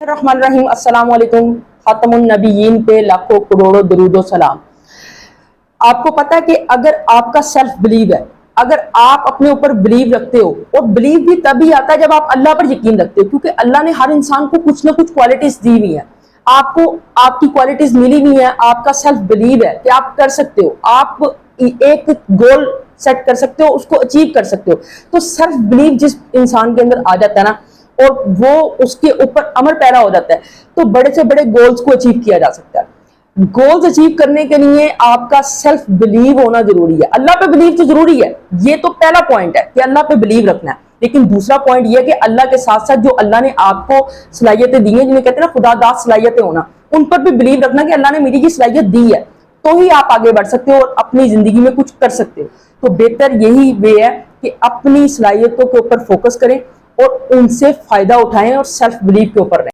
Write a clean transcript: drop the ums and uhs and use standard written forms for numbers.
रहमानिर्रहीम। अस्सलाम वालेकुम। खातमुन नबीयीन पे लाखों करोड़ों दरूदो सलाम। आपको पता है कि अगर आपका सेल्फ बिलीव है, अगर आप अपने ऊपर बिलीव रखते हो, और बिलीव भी तभी आता है जब आप अल्लाह पर यकीन रखते हो, क्योंकि अल्लाह ने हर इंसान को कुछ ना कुछ क्वालिटीज दी हुई है। आपको आपकी क्वालिटीज मिली हुई है, आपका सेल्फ बिलीव है कि आप कर सकते हो, आप एक गोल सेट कर सकते हो, उसको अचीव कर सकते हो। तो सेल्फ बिलीव जिस इंसान के अंदर आ जाता है ना, और वो उसके ऊपर अमल पैदा हो जाता है, तो बड़े से बड़े गोल्स को अचीव किया जा सकता है। गोल्स अचीव करने के लिए आपका सेल्फ बिलीव होना जरूरी है। अल्लाह पे बिलीव तो जरूरी है, ये तो पहला पॉइंट है कि अल्लाह पे बिलीव रखना है। लेकिन दूसरा पॉइंट ये है कि अल्लाह के साथ साथ जो अल्लाह ने आपको सलाहियतें दी हैं, जिन्हें कहते हैं ना खुदादाद सलाहियतें होना, उन पर भी बिलीव रखना कि अल्लाह ने मेरी ये सलाहियत दी है, तो ही आप आगे बढ़ सकते हो और अपनी जिंदगी में कुछ कर सकते हो। तो बेहतर यही वे है कि अपनी सलाहियतों के ऊपर फोकस करें और उनसे फायदा उठाएं और सेल्फ बिलीव के ऊपर रहें।